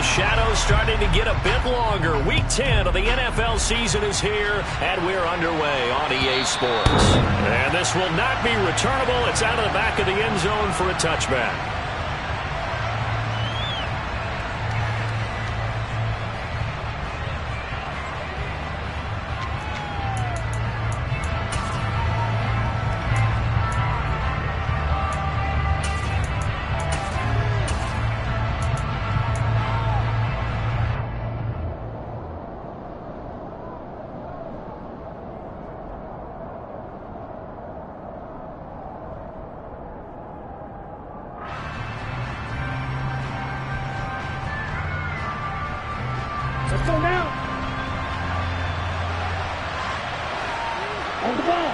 the shadows starting to get a bit longer. Week 10 of the NFL season is here, and we're underway on EA Sports. And this will not be returnable. It's out of the back of the end zone for a touchback. Let's go now. On the ball.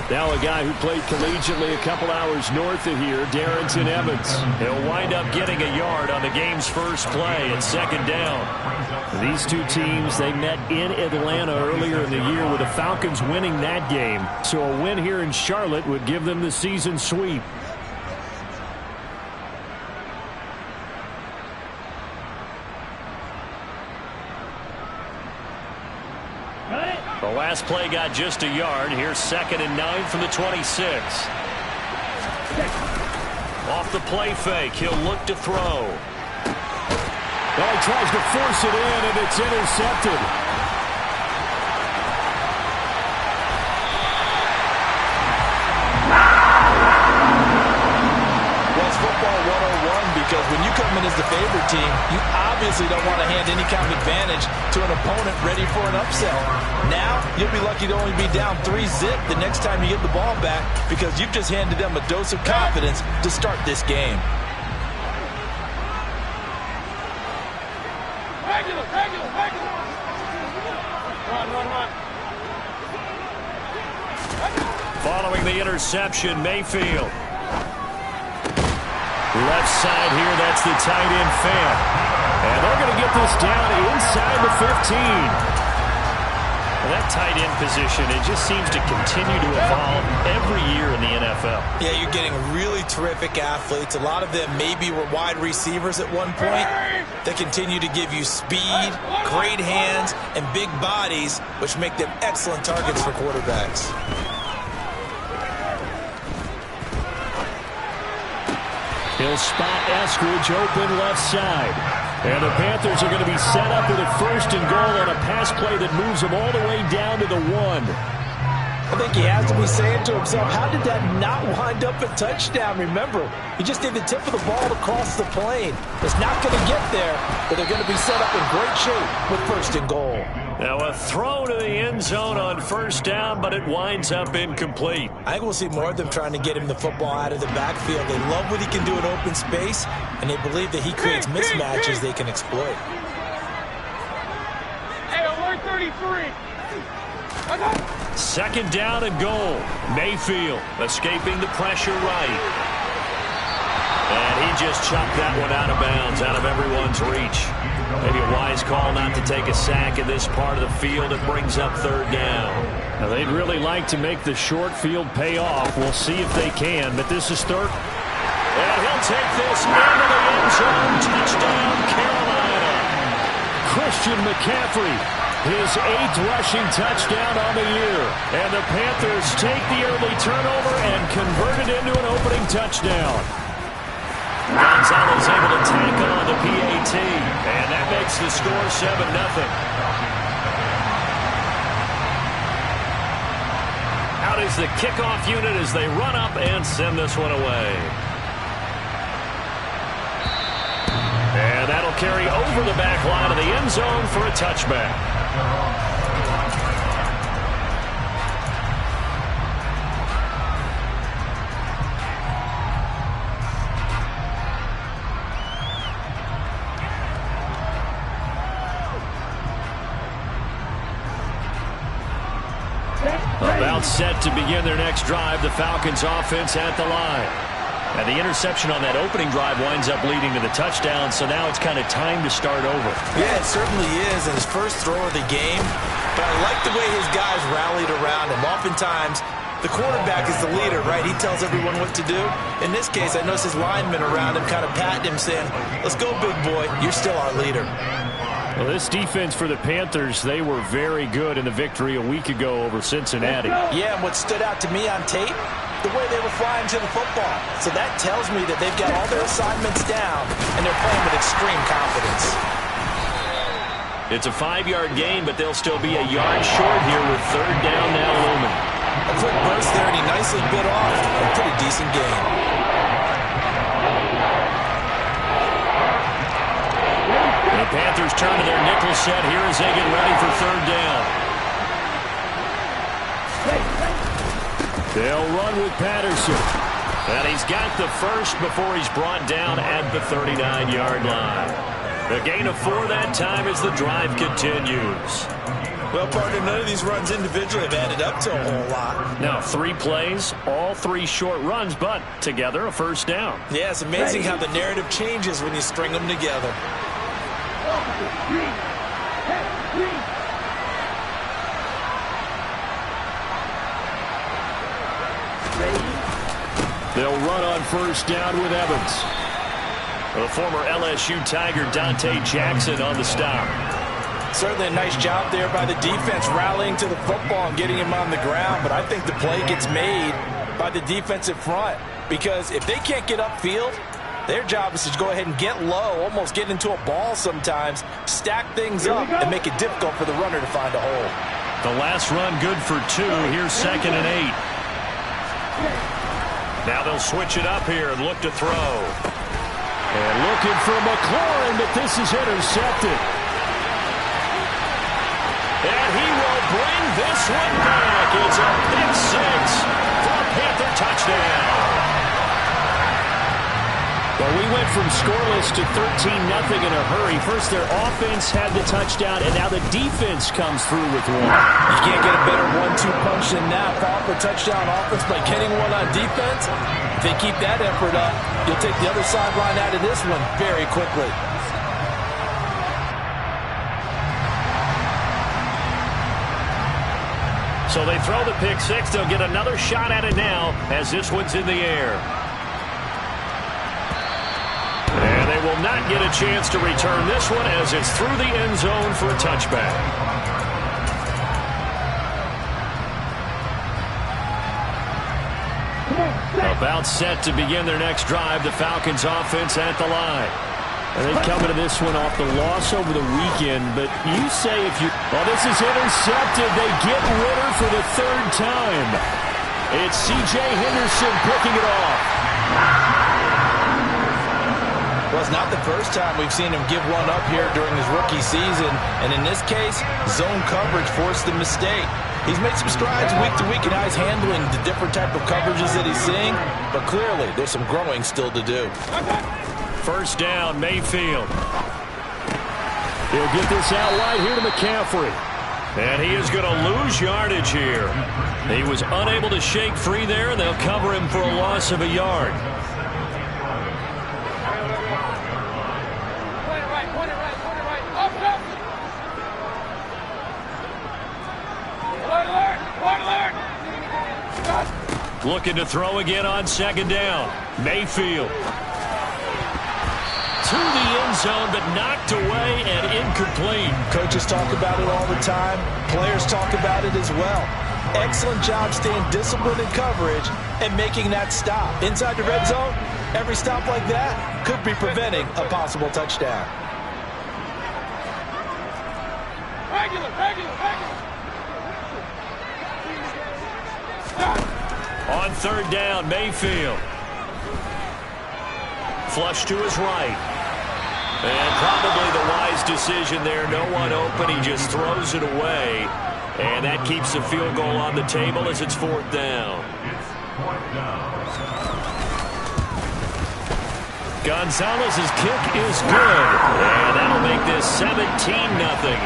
Now a guy who played collegiately a couple hours north of here, Darrington Evans. He'll wind up getting a yard on the game's first play at second down. These two teams, they met in Atlanta earlier in the year with the Falcons winning that game. So a win here in Charlotte would give them the season sweep. The last play got just a yard. Here's 2nd and 9 from the 26. Off the play fake, he'll look to throw. Well, he tries to force it in, and it's intercepted. Well, it's football 101 because when you come in as the favorite team, you obviously don't want to hand any kind of advantage to an opponent ready for an upset. Now, you'll be lucky to only be down 3-zip the next time you get the ball back because you've just handed them a dose of confidence to start this game. Following the interception, Mayfield. Left side here, that's the tight end fan. And they're going to get this down inside the 15. Well, that tight end position, it just seems to continue to evolve every year in the NFL. Yeah, you're getting really terrific athletes. A lot of them maybe were wide receivers at one point. They continue to give you speed, great hands, and big bodies, which make them excellent targets for quarterbacks. He'll spot Eskridge open left side. And the Panthers are going to be set up with a 1st and goal on a pass play that moves them all the way down to the 1. I think he has to be saying to himself, how did that not wind up a touchdown? Remember, he just did the tip of the ball across the plane. It's not going to get there, but they're going to be set up in great shape with 1st and goal. Now a throw to the end zone on 1st down, but it winds up incomplete. I think we'll see more of them trying to get him the football out of the backfield. They love what he can do in open space, and they believe that he creates mismatches they can exploit. Hey, alert 33. 2nd down and goal. Mayfield escaping the pressure right. And he just chucked that one out of bounds, out of everyone's reach. Maybe a wise call not to take a sack in this part of the field. It brings up 3rd down. Now, they'd really like to make the short field pay off. We'll see if they can, but this is 3rd. And he'll take this into the end zone. Touchdown, Carolina. Christian McCaffrey, his 8th rushing touchdown on the year. And the Panthers take the early turnover and convert it into an opening touchdown. Gonzalez able to tack on the PAT, and that makes the score 7-0. Out is the kickoff unit as they run up and send this one away. And that'll carry over the back line of the end zone for a touchback. About set to begin their next drive, the Falcons offense at the line. And the interception on that opening drive winds up leading to the touchdown, so now it's kind of time to start over. Yeah, it certainly is, and his first throw of the game. But I like the way his guys rallied around him. Oftentimes, The quarterback is the leader, right? He tells everyone what to do. In this case, I noticed his linemen around him kind of patting him, saying, let's go, big boy. You're still our leader. Well, this defense for the Panthers, they were very good in the victory a week ago over Cincinnati. Yeah, and what stood out to me on tape, the way they were flying to the football. So that tells me that they've got all their assignments down, and they're playing with extreme confidence. It's a 5-yard gain, but they'll still be a yard short here with third down now looming. A quick burst there, and he nicely bit off a pretty decent gain. The Panthers turn to their nickel set here as they get ready for third down. They'll run with Patterson. And he's got the first before he's brought down at the 39-yard line. The gain of 4 that time as the drive continues. Well, partner, none of these runs individually have added up to a whole lot. Now, 3 plays, all 3 short runs, but together a first down. Yeah, it's amazing how the narrative changes when you string them together. They'll run on first down with Evans. The former LSU Tiger Dante Jackson on the stop. Certainly a nice job there by the defense rallying to the football and getting him on the ground, but I think the play gets made by the defensive front because if they can't get upfield, their job is to go ahead and get low, almost get into a ball sometimes, stack things up, and make it difficult for the runner to find a hole. The last run good for 2. Here's 2nd and 8. Now they'll switch it up here and look to throw. And looking for McLaurin, but this is intercepted. And he will bring this one back. It's a pick 6 for a Panther touchdown. Well, we went from scoreless to 13-0 in a hurry. First, their offense had the touchdown, and now the defense comes through with one. You can't get a better 1-2 punch than that. Follow up a touchdown offense by getting one on defense. If they keep that effort up, you'll take the other sideline out of this one very quickly. So they throw the pick 6. They'll get another shot at it now as this one's in the air. And they will not get a chance to return this one as it's through the end zone for a touchback. About set to begin their next drive. The Falcons offense at the line. And they come into this one off the loss over the weekend, but you say if you... Well, this is intercepted. They get Ritter for the 3rd time. It's C.J. Henderson picking it off. Well, it's not the first time we've seen him give one up here during his rookie season. And in this case, zone coverage forced the mistake. He's made some strides week to week, and now he's handling the different type of coverages that he's seeing. But clearly, there's some growing still to do. First down, Mayfield. He'll get this out wide here to McCaffrey. And he is going to lose yardage here. He was unable to shake free there, and they'll cover him for a loss of a yard. Looking to throw again on 2nd down. Mayfield. To the end zone, but knocked away and incomplete. Coaches talk about it all the time. Players talk about it as well. Excellent job staying disciplined in coverage and making that stop. Inside the red zone, every stop like that could be preventing a possible touchdown. On 3rd down, Mayfield. Flush to his right. And probably the wise decision there. No one open. He just throws it away. And that keeps the field goal on the table as it's 4th down. Gonzalez's kick is good. And that'll make this 17-0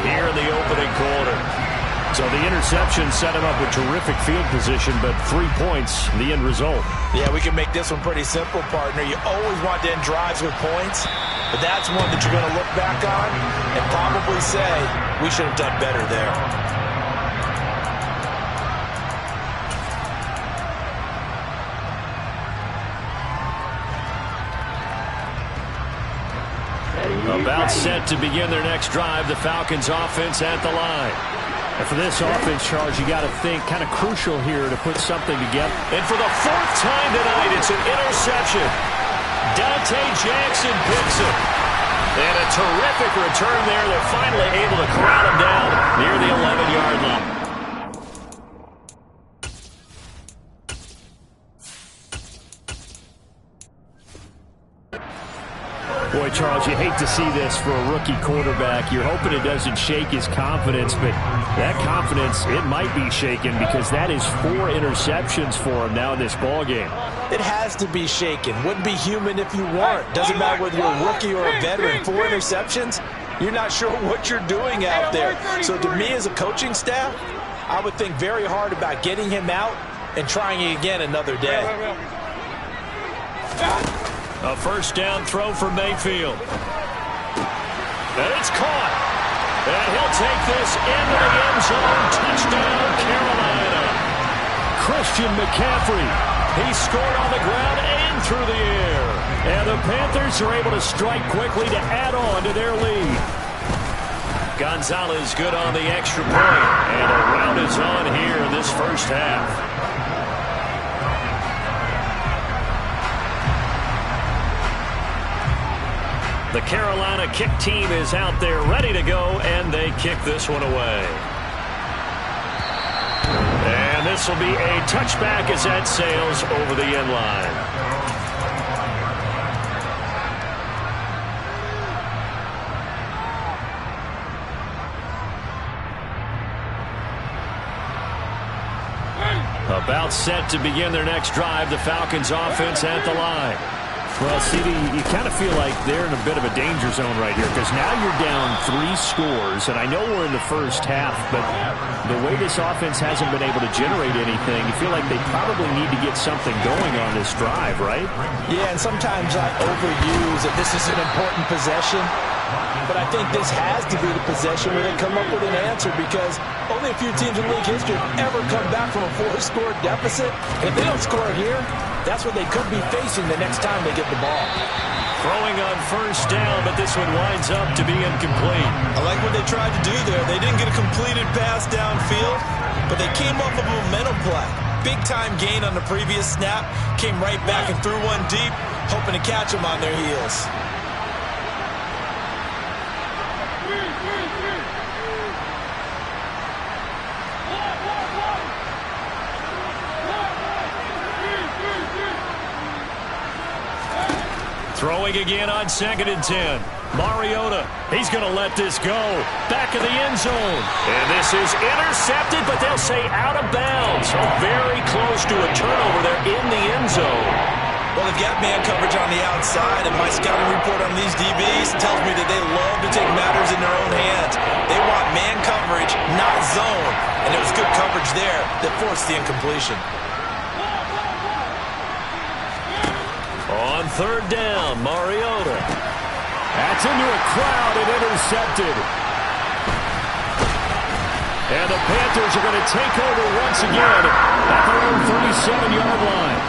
here in the opening quarter. So the interception set him up with terrific field position, but 3 points, the end result. Yeah, we can make this one pretty simple, partner. You always want to end drives with points, but that's one that you're going to look back on and probably say, we should have done better there. About set to begin their next drive, the Falcons offense at the line. And for this offense, Charles, you got to think kind of crucial here to put something together. And for the fourth time tonight, it's an interception. Dante Jackson picks it. And a terrific return there. They're finally able to corral him down near the 11-yard line. Boy, Charles, you hate to see this for a rookie quarterback. You're hoping it doesn't shake his confidence, but that confidence, it might be shaken because that is 4 interceptions for him now in this ballgame. It has to be shaken. Wouldn't be human if you weren't. Doesn't matter whether you're a rookie or a veteran. 4 interceptions, you're not sure what you're doing out there. So to me as a coaching staff, I would think very hard about getting him out and trying it again another day. A first down throw for Mayfield. And it's caught. And he'll take this into the end zone. Touchdown, Carolina. Christian McCaffrey. He scored on the ground and through the air. And the Panthers are able to strike quickly to add on to their lead. Gonzalez good on the extra point. And a rout is on here in this first half. The Carolina kick team is out there ready to go, and they kick this one away. And this will be a touchback as that sails over the end line. About set to begin their next drive, the Falcons offense at the line. Well, CD, you kind of feel like they're in a bit of a danger zone right here because now you're down 3 scores, and I know we're in the first half, but the way this offense hasn't been able to generate anything, you feel like they probably need to get something going on this drive, right? Yeah, and sometimes I overuse that this is an important possession, but I think this has to be the possession where they come up with an answer because only a few teams in league history have ever come back from a 4-score deficit, and if they don't score here, that's what they could be facing the next time they get the ball. Throwing on first down, but this one winds up to be incomplete. I like what they tried to do there. They didn't get a completed pass downfield, but they came off of a momentum play. Big-time gain on the previous snap, came right back and threw one deep, hoping to catch them on their heels. Throwing again on 2nd and 10. Mariota, he's going to let this go. Back of the end zone. And this is intercepted, but they'll say out of bounds. So very close to a turnover there in the end zone. Well, they've got man coverage on the outside, and my scouting report on these DBs tells me that they love to take matters in their own hands. They want man coverage, not zone. And it was good coverage there that forced the incompletion. On 3rd down, Mariota. That's into a crowd and intercepted. And the Panthers are going to take over once again at their own 37-yard line.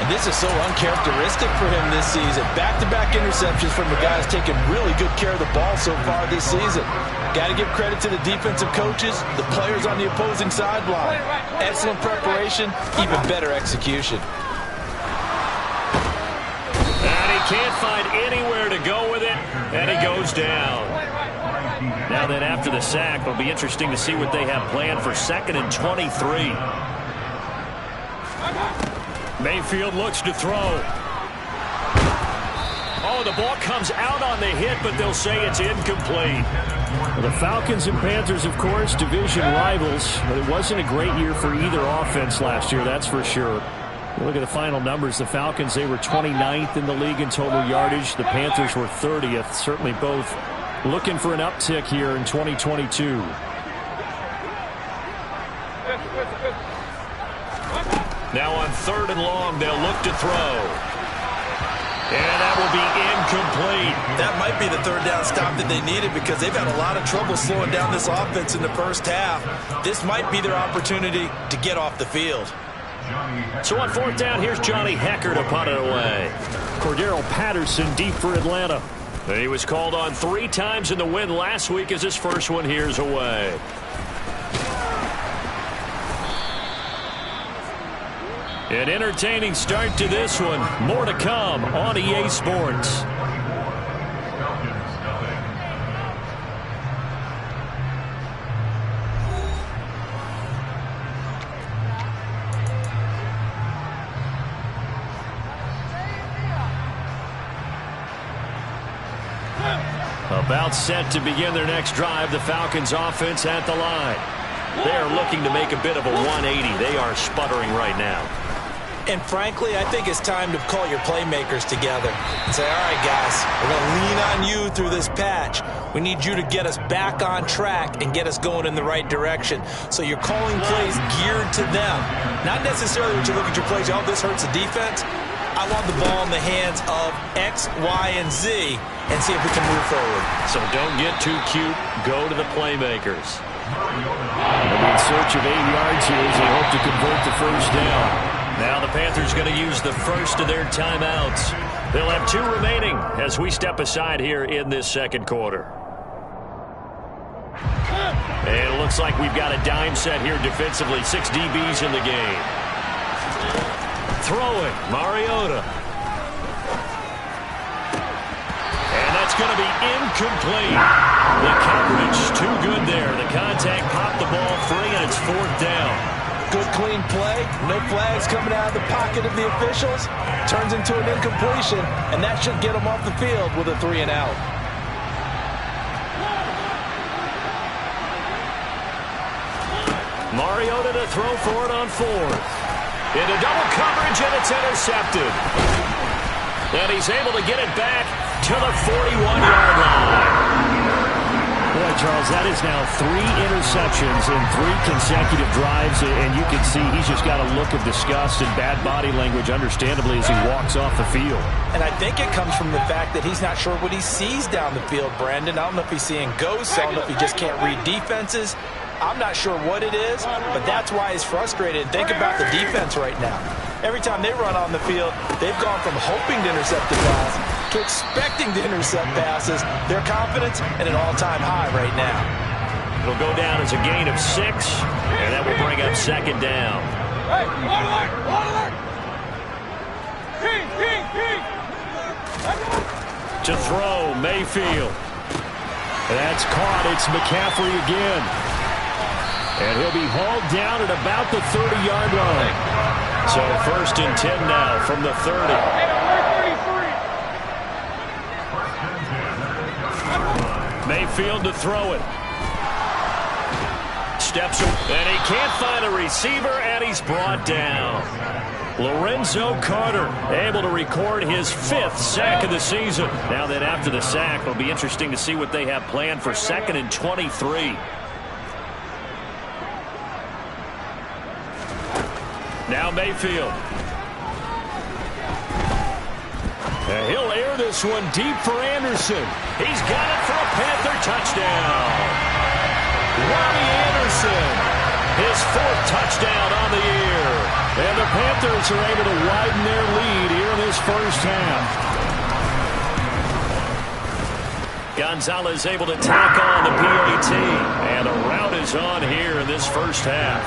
And this is so uncharacteristic for him this season. Back-to-back interceptions from the guys taking really good care of the ball so far this season. Got to give credit to the defensive coaches, the players on the opposing sideline. Excellent preparation, even better execution. And he can't find anywhere to go with it, and he goes down. Now then, after the sack, it'll be interesting to see what they have planned for 2nd and 23. Mayfield looks to throw. Oh, the ball comes out on the hit, but they'll say it's incomplete. Well, the Falcons and Panthers, of course, division rivals, but it wasn't a great year for either offense last year, that's for sure. You look at the final numbers. The Falcons, they were 29th in the league in total yardage. The Panthers were 30th. Certainly both looking for an uptick here in 2022. Now on 3rd and long, they'll look to throw. And that will be incomplete. That might be the 3rd down stop that they needed because they've had a lot of trouble slowing down this offense in the first half. This might be their opportunity to get off the field. So on 4th down, here's Johnny Hecker to punt it away. Cordero Patterson deep for Atlanta. He was called on 3 times in the win last week as his first one here's away. An entertaining start to this one. More to come on EA Sports. About set to begin their next drive, the Falcons offense at the line. They are looking to make a bit of a 180. They are sputtering right now. And frankly, I think it's time to call your playmakers together and say, all right, guys, we're going to lean on you through this patch. We need you to get us back on track and get us going in the right direction. So you're calling plays geared to them. Not necessarily when you look at your plays, oh, this hurts the defense. I want the ball in the hands of X, Y, and Z and see if we can move forward. So don't get too cute. Go to the playmakers. They'll be in search of 8 yards here as they hope to convert the first down. Now the Panthers going to use the first of their timeouts. They'll have 2 remaining as we step aside here in this second quarter. And it looks like we've got a dime set here defensively. 6 DBs in the game. Throwing, Mariota. And that's going to be incomplete. The coverage too good there. The contact popped the ball free, and it's 4th down. Good, clean play. No flags coming out of the pocket of the officials. Turns into an incompletion, and that should get them off the field with a 3 and out. Mariota to throw for it on 4th. Into double coverage, and it's intercepted. And he's able to get it back to the 41-yard line. Boy, Charles, that is now 3 interceptions in 3 consecutive drives, and you can see he's just got a look of disgust and bad body language, understandably, as he walks off the field. And I think it comes from the fact that he's not sure what he sees down the field, Brandon. I don't know if he's seeing ghosts. I don't know if he just can't read defenses. I'm not sure what it is, but that's why he's frustrated. Think about the defense right now. Every time they run on the field, they've gone from hoping to intercept the pass to expecting to intercept passes. Their confidence at an all-time high right now. It'll go down as a gain of 6, and that will bring up 2nd down. Hey, one alert! To throw, Mayfield. That's caught. It's McCaffrey again. And he'll be hauled down at about the 30-yard line. So 1st and 10 now from the 30. Mayfield to throw it. Steps, and he can't find a receiver, and he's brought down. Lorenzo Carter able to record his 5th sack of the season. Now then, after the sack, it'll be interesting to see what they have planned for 2nd and 23. Now Mayfield. And he'll air this one deep for Anderson. He's got it for a Panther touchdown. Robbie Anderson, his 4th touchdown on the year. And the Panthers are able to widen their lead here in this first half. Gonzalez able to tack on the PAT. And the route is on here in this first half.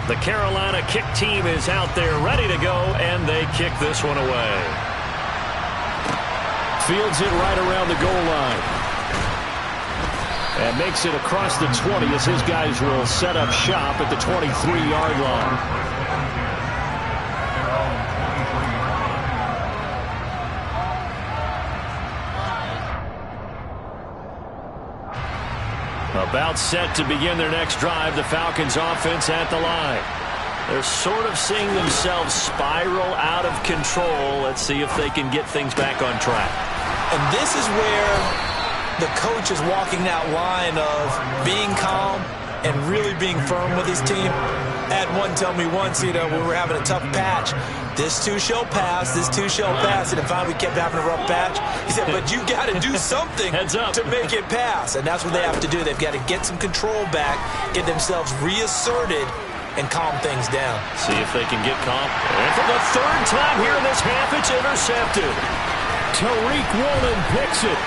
The Carolina kick team is out there ready to go, and they kick this one away. Fields it right around the goal line. And makes it across the 20 as his guys will set up shop at the 23-yard line. About set to begin their next drive, the Falcons offense at the line. They're sort of seeing themselves spiral out of control. Let's see if they can get things back on track. And this is where the coach is walking that line of being calm and really being firm with his team. Had one tell me once, you know, when we were having a tough patch, this too shall pass, this too shall pass. And if finally we kept having a rough patch, he said, but you got to do something to make it pass. And that's what they have to do. They've got to get some control back, get themselves reasserted, and calm things down. See if they can get calm. And for the third time here in this half, it's intercepted. Tariq Woolen picks it.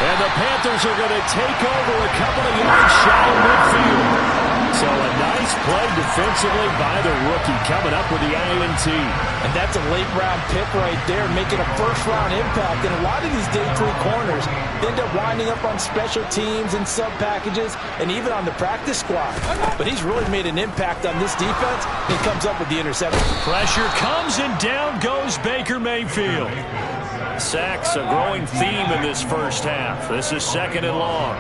And the Panthers are going to take over a couple of yards shy of midfield. So a nice play defensively by the rookie coming up with the INT. And that's a late-round pick right there, making a first-round impact. And a lot of these day 3 corners end up winding up on special teams and sub-packages and even on the practice squad. But he's really made an impact on this defense and comes up with the interception. Pressure comes and down goes Baker Mayfield. Sacks a growing theme in this first half. This is 2nd and long.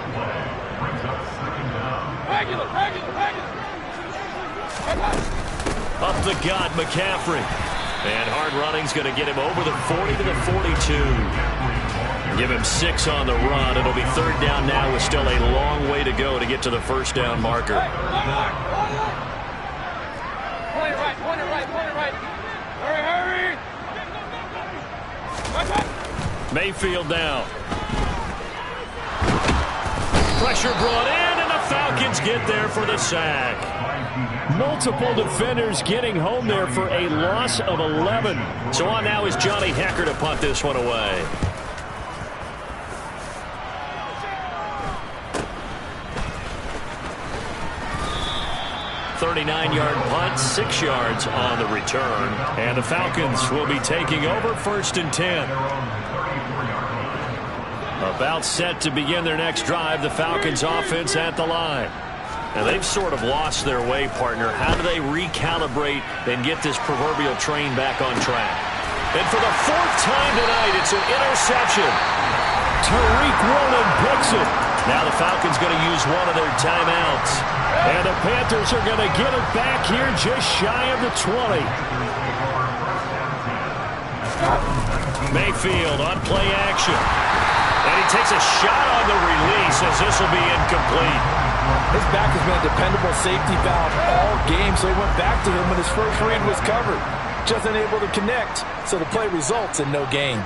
Up the gut, McCaffrey. And hard running's going to get him over the 40 to the 42. Give him 6 on the run. It'll be 3rd down now with still a long way to go to get to the first down marker. Point it right. Hurry. Mayfield down. Pressure brought in, and the Falcons get there for the sack. Multiple defenders getting home there for a loss of 11. So on now is Johnny Hekker to punt this one away. .39-yard punt, 6 yards on the return. And the Falcons will be taking over 1st and 10. About set to begin their next drive, the Falcons offense at the line. And they've sort of lost their way, partner. How do they recalibrate and get this proverbial train back on track? And for the 4th time tonight, it's an interception. Tariq Woolen picks it. Now the Falcons going to use one of their timeouts. And the Panthers are going to get it back here just shy of the 20. Mayfield on play action. And he takes a shot on the release as this will be incomplete. His back has been a dependable safety valve all game, so he went back to him when his first read was covered. Just unable to connect, so the play results in no gain.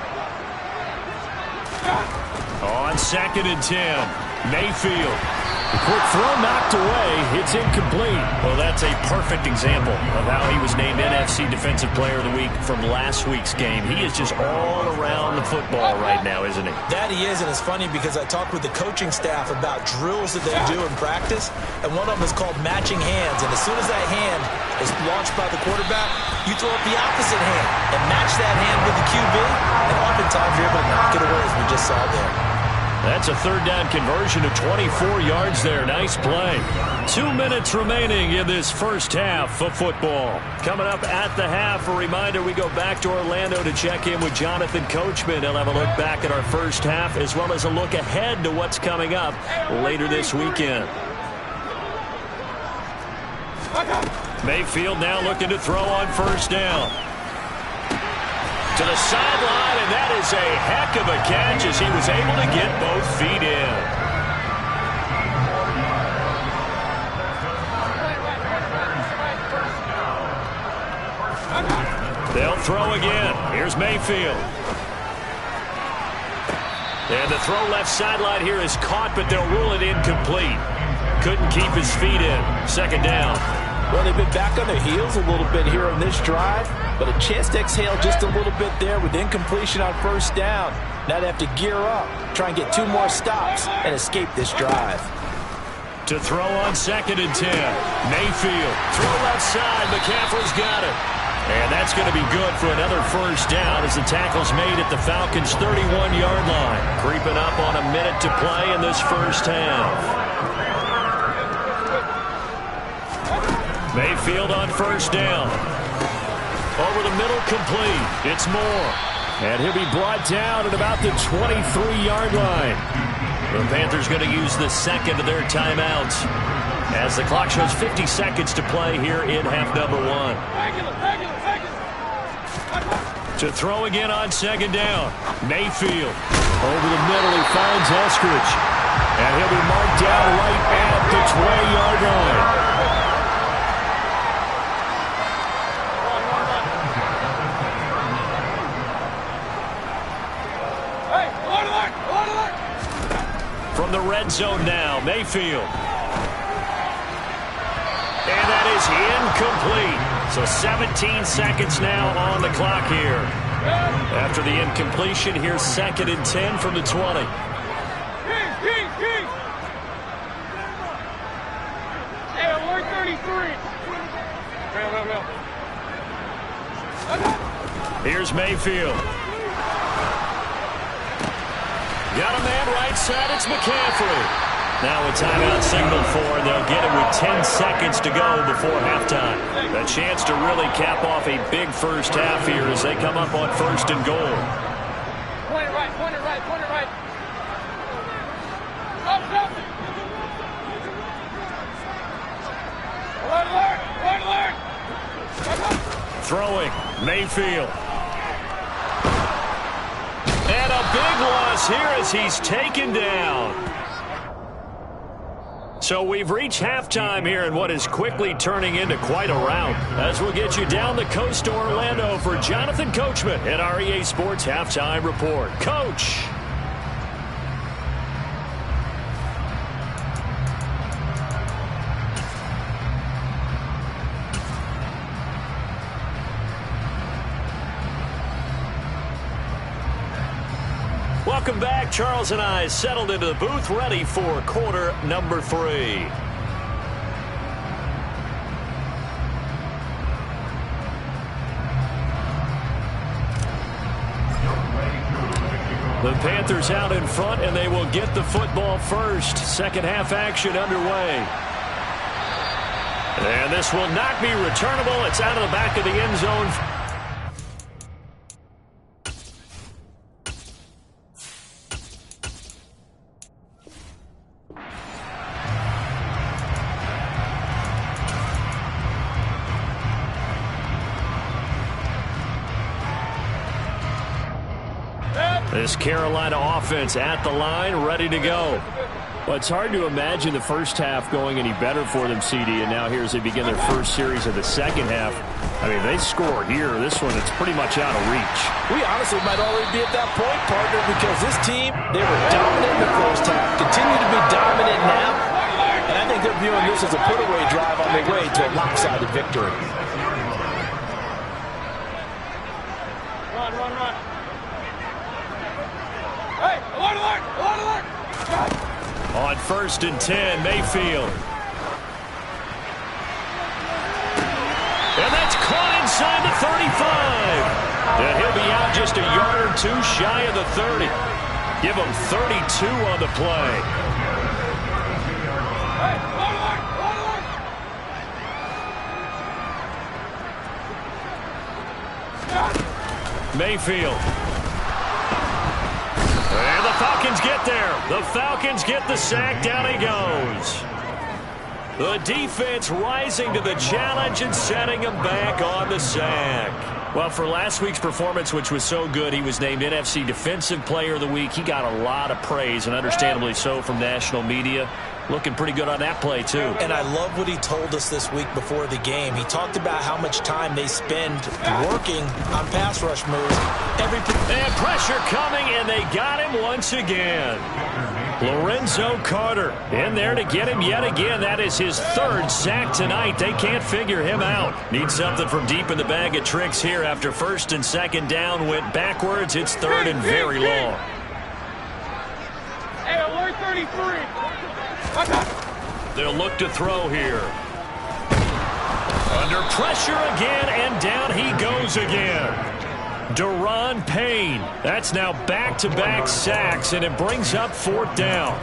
On 2nd and 10, Mayfield. The quick throw knocked away. It's incomplete. Well, that's a perfect example of how he was named NFC Defensive Player of the Week from last week's game. He is just all around the football right now, isn't he? That he is, and it's funny because I talked with the coaching staff about drills that they do in practice, and one of them is called matching hands. And as soon as that hand is launched by the quarterback, you throw up the opposite hand and match that hand with the QB, and oftentimes you're able to knock it away, as we just saw there. That's a 3rd down conversion of 24 yards there. Nice play. 2 minutes remaining in this first half of football. Coming up at the half, a reminder, we go back to Orlando to check in with Jonathan Coachman. He'll have a look back at our first half as well as a look ahead to what's coming up later this weekend. Mayfield now looking to throw on 1st down. To the sideline, and that is a heck of a catch as he was able to get both feet in. They'll throw again. Here's Mayfield. And the throw left sideline here is caught, but they'll rule it incomplete. Couldn't keep his feet in. 2nd down. Well, they've been back on their heels a little bit here on this drive, but a chance to exhale just a little bit there with incompletion on 1st down. Now they have to gear up, try and get 2 more stops, and escape this drive. To throw on 2nd and 10. Mayfield. Throw left side. McCaffrey's got it. And that's going to be good for another 1st down as the tackle's made at the Falcons' 31-yard line. Creeping up on a minute to play in this first half. Mayfield on 1st down. Over the middle, complete. It's Moore. And he'll be brought down at about the 23-yard line. The Panthers going to use the 2nd of their timeouts as the clock shows 50 seconds to play here in half number 1. To throw again on 2nd down. Mayfield. Over the middle, he finds Eskridge. And he'll be marked down right at the 20-yard line. From the red zone now, Mayfield. And that is incomplete. So 17 seconds now on the clock here. After the incompletion, here's 2nd and 10 from the 20. Hey, alert 33. Here's Mayfield. Got a man right side. It's McCaffrey. Now a timeout signaled for, and they'll get it with 10 seconds to go before halftime. A chance to really cap off a big first half here as they come up on 1st and goal. Point it right, point it right, point it right. Up. Alert. Throwing, Mayfield. And a big loss here as he's taken down. So we've reached halftime here in what is quickly turning into quite a rout. As we'll get you down the coast to Orlando for Jonathan Coachman at our EA Sports Halftime Report. Coach. Welcome back. Charles and I settled into the booth, ready for quarter number 3. The Panthers out in front, and they will get the football first. Second half action underway. And this will not be returnable. It's out of the back of the end zone. This Carolina offense at the line, ready to go. Well, it's hard to imagine the first half going any better for them, CD, and now here as they begin their first series of the second half. I mean, they score here. This one, it's pretty much out of reach. We honestly might already be at that point, partner, because this team, they were dominant in the first half, continue to be dominant now, and I think they're viewing this as a put-away drive on their way to a lopsided victory. Run. Hey, alert. On 1st and 10, Mayfield. And that's caught inside the 35. And he'll be out just a yard or two shy of the 30. Give him 32 on the play. Hey, alert. Mayfield. And the Falcons get there. The Falcons get the sack. Down he goes. The defense rising to the challenge and setting him back on the sack. Well, for last week's performance, which was so good, he was named NFC Defensive Player of the Week. He got a lot of praise, and understandably so, from national media. Looking pretty good on that play, too. And I love what he told us this week before the game. He talked about how much time they spend working on pass rush moves. And pressure coming, and they got him once again. Lorenzo Carter in there to get him yet again. That is his 3rd sack tonight. They can't figure him out. Need something from deep in the bag of tricks here after 1st and 2nd down. Went backwards. It's 3rd and very long. Hey, alert 33. They'll look to throw here. Under pressure again, and down he goes again. Daron Payne. That's now back-to-back sacks, and it brings up 4th down.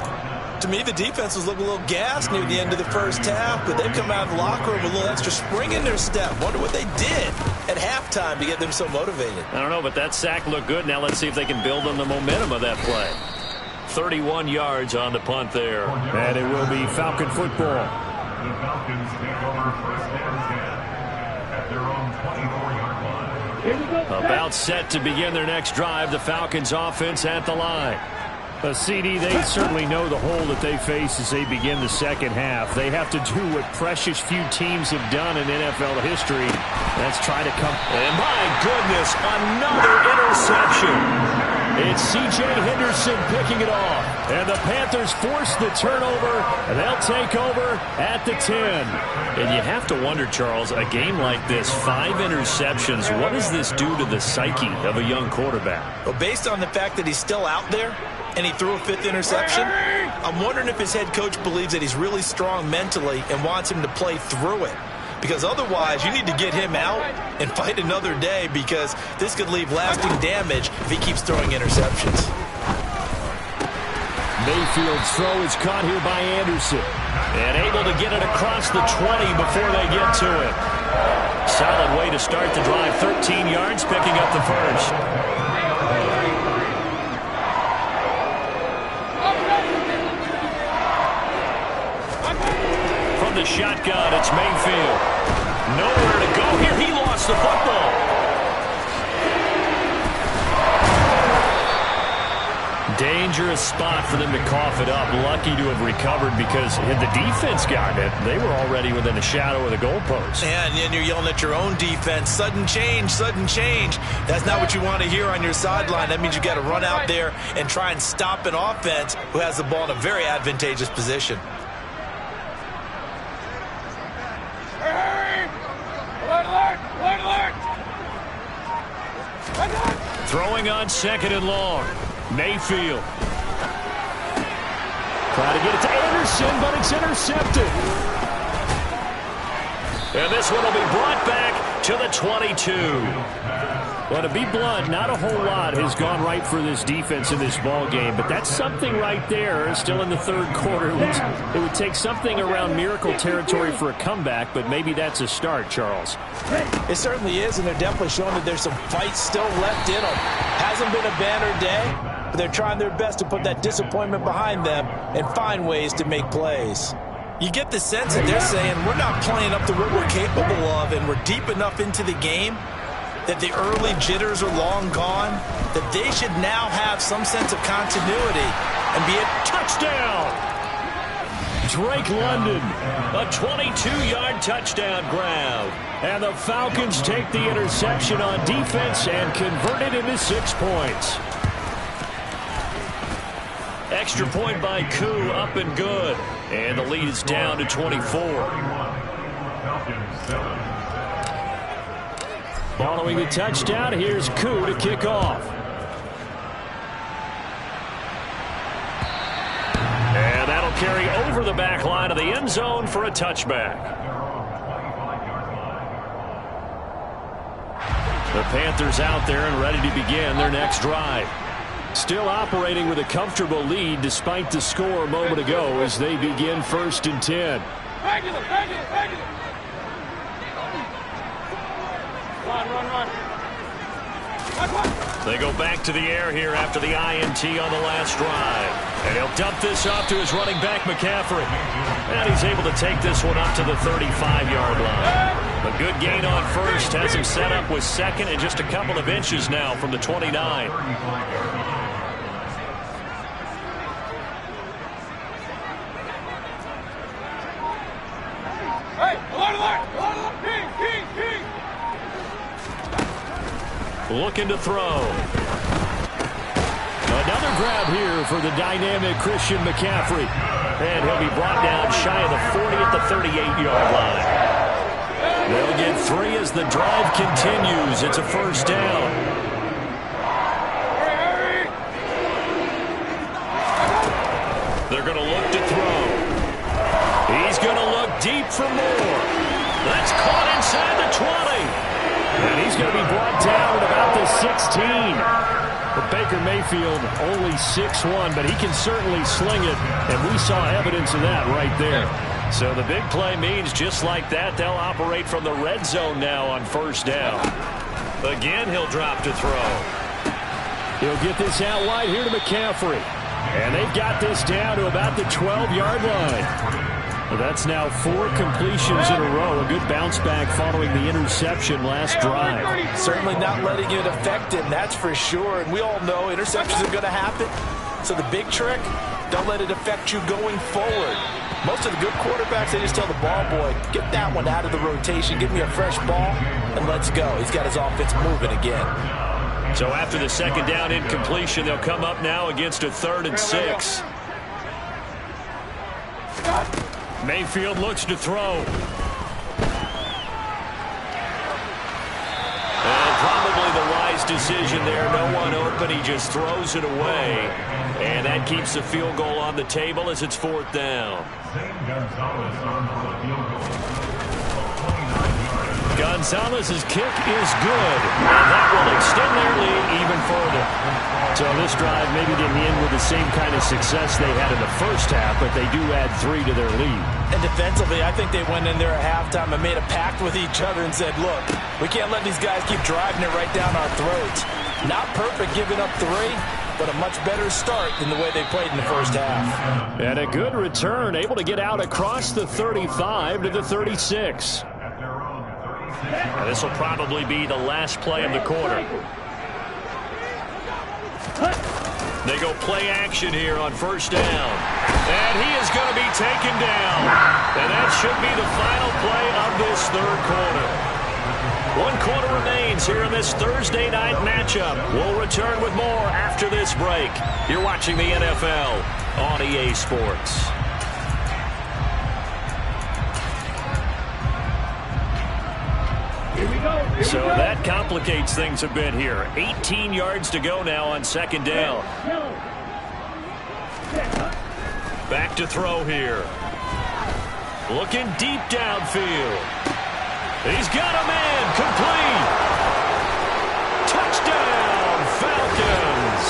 To me, the defense was looking a little gassed near the end of the first half, but they've come out of the locker room with a little extra spring in their step. Wonder what they did at halftime to get them so motivated. I don't know, but that sack looked good. Now let's see if they can build on the momentum of that play. 31 yards on the punt there. And it will be Falcon football. The Falcons take over 1st and 10 at their own 24-yard line. About set to begin their next drive. The Falcons offense at the line. CD, they certainly know the hole that they face as they begin the second half. They have to do what precious few teams have done in NFL history. That's try to come. And my goodness, another interception. It's C.J. Henderson picking it off. And the Panthers force the turnover, and they'll take over at the 10. And you have to wonder, Charles, a game like this, 5 interceptions, what does this do to the psyche of a young quarterback? Well, based on the fact that he's still out there and he threw a 5th interception, I'm wondering if his head coach believes that he's really strong mentally and wants him to play through it. Because otherwise, you need to get him out and fight another day, because this could leave lasting damage if he keeps throwing interceptions. Mayfield's throw is caught here by Anderson. And able to get it across the 20 before they get to it. Solid way to start the drive. 13 yards, picking up the first. From the shotgun, it's Mayfield. Nowhere to go here. He lost the football. Dangerous spot for them to cough it up. Lucky to have recovered, because had the defense gotten it, they were already within a shadow of the goalpost. And then you're yelling at your own defense. Sudden change, sudden change. That's not what you want to hear on your sideline. That means you got to run out there and try and stop an offense who has the ball in a very advantageous position. Throwing on 2nd and long. Mayfield. Try to get it to Anderson, but it's intercepted. And this one will be brought back to the 22. Well, to be blunt, not a whole lot has gone right for this defense in this ball game, but that's something right there. Still in the 3rd quarter. It would take something around miracle territory for a comeback, but maybe that's a start, Charles. It certainly is, and they're definitely showing that there's some fight still left in them. Hasn't been a banner day, but they're trying their best to put that disappointment behind them and find ways to make plays. You get the sense that they're saying, we're not playing up to what we're capable of, and we're deep enough into the game that the early jitters are long gone, that they should now have some sense of continuity and be a touchdown. Drake London, a 22-yard touchdown grab. And the Falcons take the interception on defense and convert it into 6 points. Extra point by Koo, up and good. And the lead is down to 24. Following the touchdown, here's Koo to kick off. And that'll carry over the back line of the end zone for a touchback. The Panthers out there and ready to begin their next drive. Still operating with a comfortable lead despite the score a moment ago as they begin 1st and 10. Run. They go back to the air here after the INT on the last drive. And he'll dump this off to his running back, McCaffrey. And he's able to take this one up to the 35-yard line. A good gain on first. Has him set up with 2nd and just a couple of inches now from the 29. Looking to throw. Another grab here for the dynamic Christian McCaffrey. And he'll be brought down shy of the 40 at the 38-yard line. They'll get 3 as the drive continues. It's a 1st down. They're going to look to throw. He's going to look deep for more. That's caught inside the 20. And he's going to be brought down at about the 16. But Baker Mayfield only 6'1", but he can certainly sling it, and we saw evidence of that right there. So the big play means just like that, they'll operate from the red zone now on 1st down. Again, he'll drop to throw. He'll get this out wide here to McCaffrey. And they've got this down to about the 12-yard line. Well, that's now 4 completions in a row. A good bounce back following the interception last drive. Certainly not letting it affect him, that's for sure. And we all know interceptions are going to happen. So the big trick, don't let it affect you going forward. Most of the good quarterbacks, they just tell the ball boy, get that one out of the rotation, give me a fresh ball, and let's go. He's got his offense moving again. So after the 2nd down incompletion, they'll come up now against a 3rd and 6. Mayfield looks to throw. And probably the wise decision there. No one open. He just throws it away. And that keeps the field goal on the table as it's 4th down. Gonzalez's kick is good, and that will extend their lead even further. So this drive maybe didn't end with the same kind of success they had in the first half, but they do add 3 to their lead. And defensively, I think they went in there at halftime and made a pact with each other and said, look, we can't let these guys keep driving it right down our throats. Not perfect giving up 3, but a much better start than the way they played in the first half. And a good return, able to get out across the 35 to the 36. Now, this will probably be the last play of the quarter. They go play action here on 1st down. And he is going to be taken down. And that should be the final play of this 3rd quarter. 1 quarter remains here in this Thursday night matchup. We'll return with more after this break. You're watching the NFL on EA Sports. So that complicates things a bit here. 18 yards to go now on 2nd down. Back to throw here. Looking deep downfield. He's got a man. Complete. Touchdown, Falcons.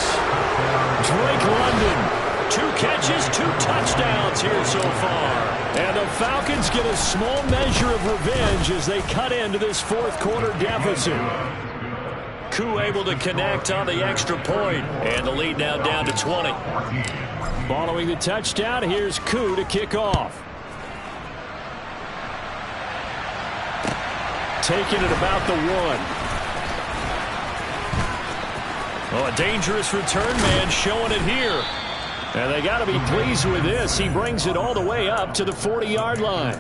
Drake London. 2 catches, 2 touchdowns here so far. And the Falcons get a small measure of revenge as they cut into this 4th quarter deficit. Koo able to connect on the extra point. And the lead now down to 20. Following the touchdown, here's Koo to kick off. Taking it about the 1. Oh, a dangerous return man showing it here. And they got to be pleased with this. He brings it all the way up to the 40-yard line.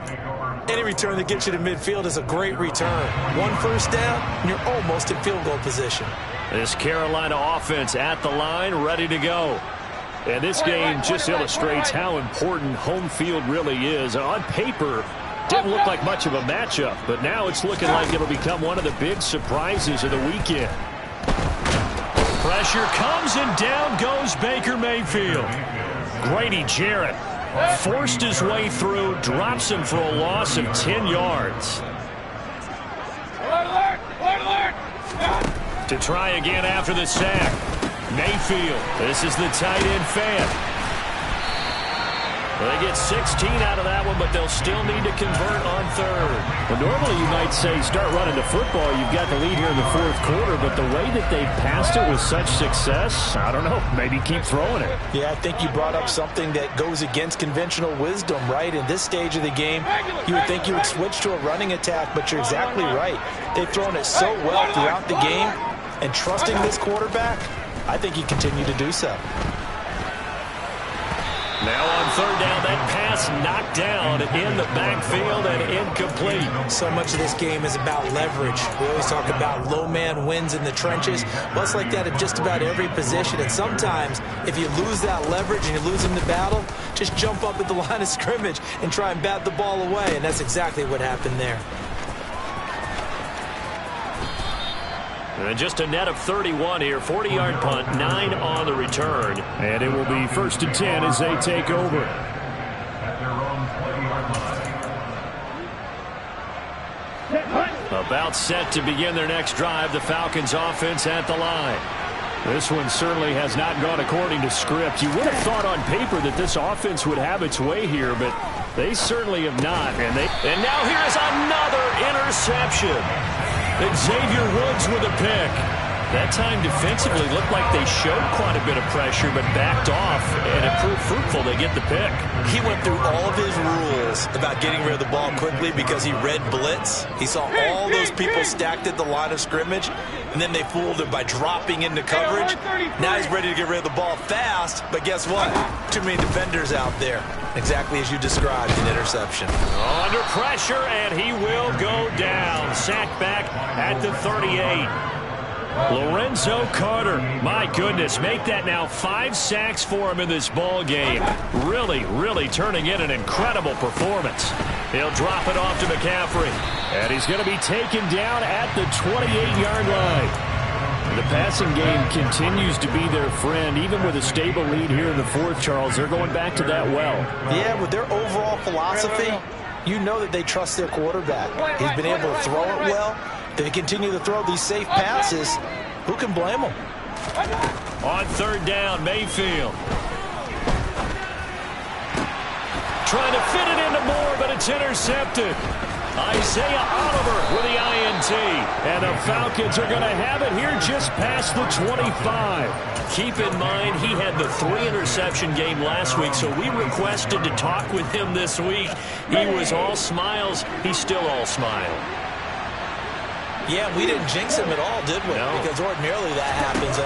Any return that gets you to midfield is a great return. 1 first down, and you're almost in field goal position. This Carolina offense at the line, ready to go. And this game just illustrates how important home field really is. On paper, didn't look like much of a matchup, but now it's looking like it'll become one of the big surprises of the weekend. Pressure comes, and down goes Baker Mayfield. Grady Jarrett forced his way through, drops him for a loss of 10 yards. To try again after the sack. Mayfield, this is the tight end fan. They get 16 out of that one, but they'll still need to convert on 3rd. Well, normally you might say start running the football. You've got the lead here in the 4th quarter, but the way that they've passed it with such success, I don't know, maybe keep throwing it. Yeah, I think you brought up something that goes against conventional wisdom, right? In this stage of the game, you would think you would switch to a running attack, but you're exactly right. They've thrown it so well throughout the game, and trusting this quarterback, I think you continue to do so. Now on 3rd down, that pass knocked down in the backfield and incomplete. So much of this game is about leverage. We always talk about low man wins in the trenches. Well, it's like that in just about every position. And sometimes, if you lose that leverage and you lose in the battle, just jump up at the line of scrimmage and try and bat the ball away. And that's exactly what happened there. And just a net of 31 here. 40-yard punt, 9 on the return. And it will be 1st and 10 as they take over. At their own 20-yard line. About set to begin their next drive. The Falcons offense at the line. This one certainly has not gone according to script. You would have thought on paper that this offense would have its way here, but they certainly have not. And now here's another interception. Xavier Woods with a pick. That time defensively looked like they showed quite a bit of pressure but backed off, and it proved fruitful. They get the pick. He went through all of his rules about getting rid of the ball quickly because he read blitz. He saw all those people stacked at the line of scrimmage, and then they fooled him by dropping into coverage. Now he's ready to get rid of the ball fast, but guess what? Too many defenders out there. Exactly as you described, an interception. Under pressure, and he will go down. Sacked back at the 38. Lorenzo Carter, my goodness, make that now 5 sacks for him in this ball game. Really turning in an incredible performance. He'll drop it off to McCaffrey. And he's going to be taken down at the 28-yard line. The passing game continues to be their friend. Even with a stable lead here in the fourth, Charles, they're going back to that well. Yeah, with their overall philosophy, you know that they trust their quarterback. He's been able to throw it well. They continue to throw these safe passes. Who can blame them? On third down, Mayfield. Trying to fit it into Moore, but it's intercepted. Isaiah Oliver with the INT. And the Falcons are going to have it here just past the 25. Keep in mind, he had the 3-interception game last week, so we requested to talk with him this week. He was all smiles. He's still all smile. Yeah, we didn't jinx him at all, did we? No. Because ordinarily that happens.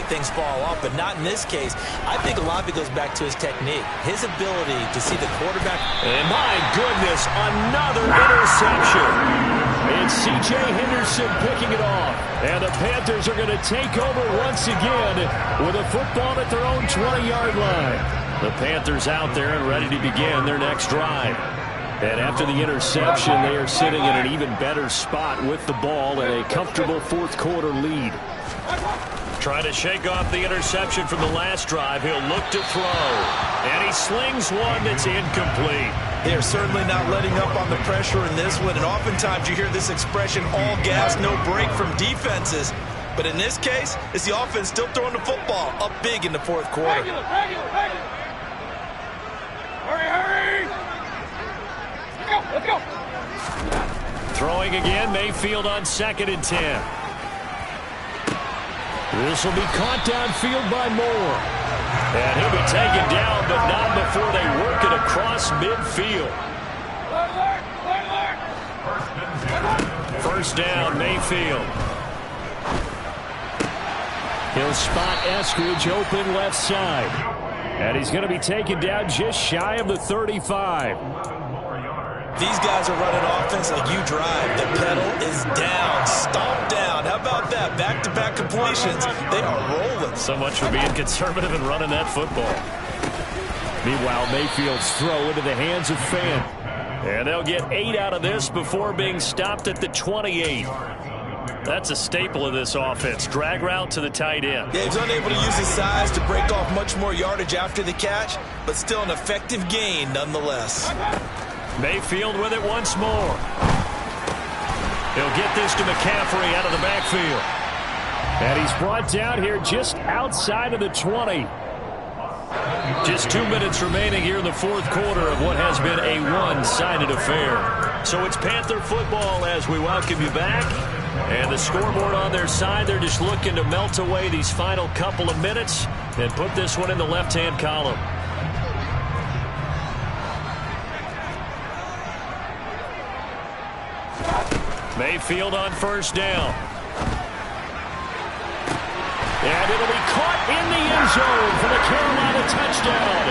Things fall off, but not in this case. I think a lot of it goes back to his technique, his ability to see the quarterback. And my goodness, another interception. It's C.J. Henderson picking it off. And the Panthers are going to take over once again with a football at their own 20-yard line. The Panthers out there and ready to begin their next drive. And after the interception, they are sitting in an even better spot with the ball and a comfortable fourth-quarter lead. Trying to shake off the interception from the last drive. He'll look to throw. And he slings one that's incomplete. They're certainly not letting up on the pressure in this one. And oftentimes you hear this expression, all gas, no break from defenses. But in this case, it's the offense still throwing the football up big in the fourth quarter. Regular. Hurry. Let's go. Throwing again, Mayfield on 2nd and 10. This will be caught downfield by Moore. And he'll be taken down, but not before they work it across midfield. First down, Mayfield. He'll spot Eskridge open left side. And he's going to be taken down just shy of the 35. These guys are running offense like you drive. The pedal is down, stomped down. How about that? Back-to-back completions. They are rolling. So much for being conservative and running that football. Meanwhile, Mayfield's throw into the hands of Fan. And they'll get 8 out of this before being stopped at the 28. That's a staple of this offense. Drag route to the tight end. Yeah, he's unable to use his size to break off much more yardage after the catch, but still an effective gain nonetheless. Mayfield with it once more. He'll get this to McCaffrey out of the backfield. And he's brought down here just outside of the 20. Just 2 minutes remaining here in the fourth quarter of what has been a one-sided affair. So it's Panther football as we welcome you back. And the scoreboard on their side, they're just looking to melt away these final couple of minutes and put this one in the left-hand column. Mayfield on first down. And it'll be caught in the end zone for the Carolina touchdown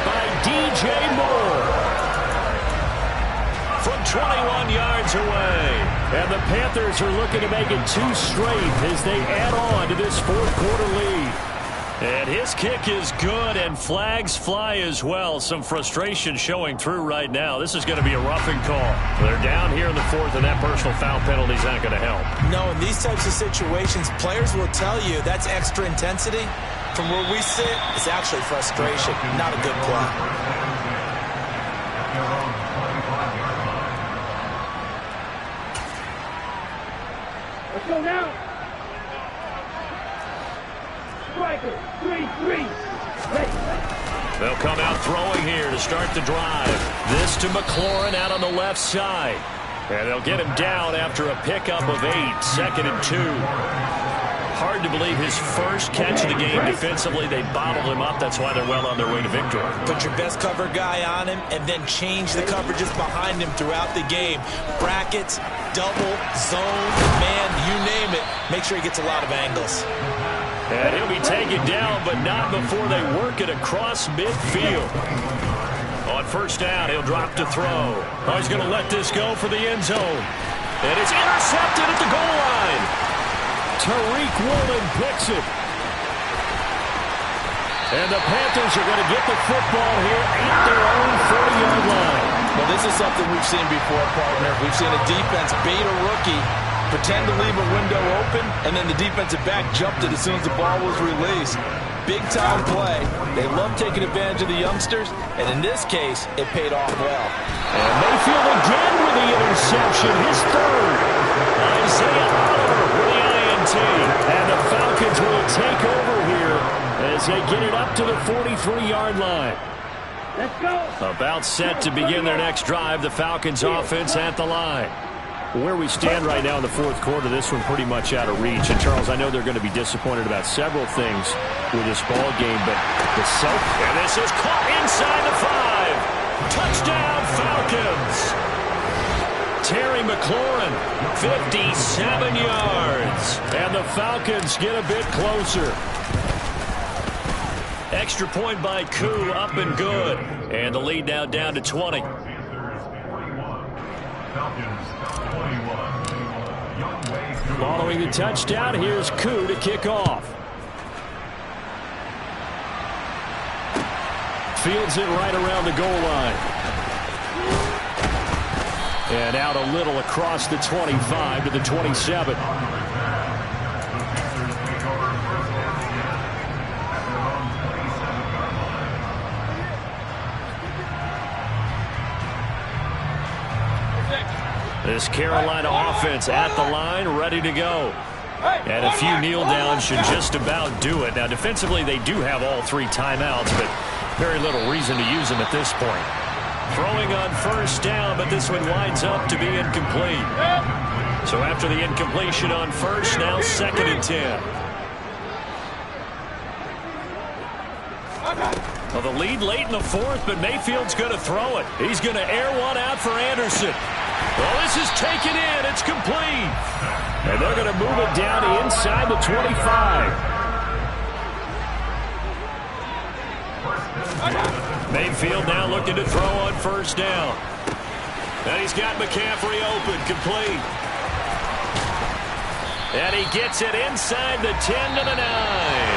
by D.J. Moore. From 21 yards away. And the Panthers are looking to make it 2 straight as they add on to this fourth quarter lead. And his kick is good, and flags fly as well. Some frustration showing through right now. This is going to be a roughing call. They're down here in the fourth, and that personal foul penalty is not going to help. No, in these types of situations, players will tell you that's extra intensity. From where we sit, it's actually frustration, not a good play. Let's go now. Striker, 3-3. They'll come out throwing here to start the drive. This to McLaurin out on the left side. And they'll get him down after a pickup of 8, 2nd and 2. Hard to believe his first catch of the game defensively. They bottled him up. That's why they're well on their way to victory. Put your best cover guy on him and then change the coverages behind him throughout the game. Brackets, double, zone, man, you name it. Make sure he gets a lot of angles. And he'll be taken down, but not before they work it across midfield. On first down, he'll drop to throw. Oh, he's going to let this go for the end zone. And it's intercepted at the goal line. Tariq Woolen picks it. And the Panthers are going to get the football here at their own 40-yard line. Well, this is something we've seen before, partner. We've seen a defense bait a rookie, pretend to leave a window open, and then the defensive back jumped it as soon as the ball was released. Big-time play. They love taking advantage of the youngsters, and in this case, it paid off well. And Mayfield again with the interception, his third. Isaiah Oliver with the INT. And the Falcons will take over here as they get it up to the 43-yard line. Let's go. About set to begin their next drive. The Falcons offense at the line. Where we stand right now in the fourth quarter, this one pretty much out of reach. And, Charles, I know they're going to be disappointed about several things with this ball game, but the and this is caught inside the 5. Touchdown, Falcons. Terry McLaurin, 57 yards. And the Falcons get a bit closer. Extra point by Koo, up and good. And the lead now down to 20. Following the touchdown, here's Koo to kick off. Fields it right around the goal line. And out a little across the 25 to the 27. This Carolina offense at the line, ready to go. And a few kneel downs should just about do it. Now, defensively, they do have all 3 timeouts, but very little reason to use them at this point. Throwing on first down, but this one winds up to be incomplete. So after the incompletion on first, now 2nd and 10. Well, the lead late in the 4th, but Mayfield's going to throw it. He's going to air one out for Anderson. Well, this is taken in. It's complete. And they're going to move it down inside the 25. Mayfield now looking to throw on first down. And he's got McCaffrey open, complete. And he gets it inside the 10 to the 9.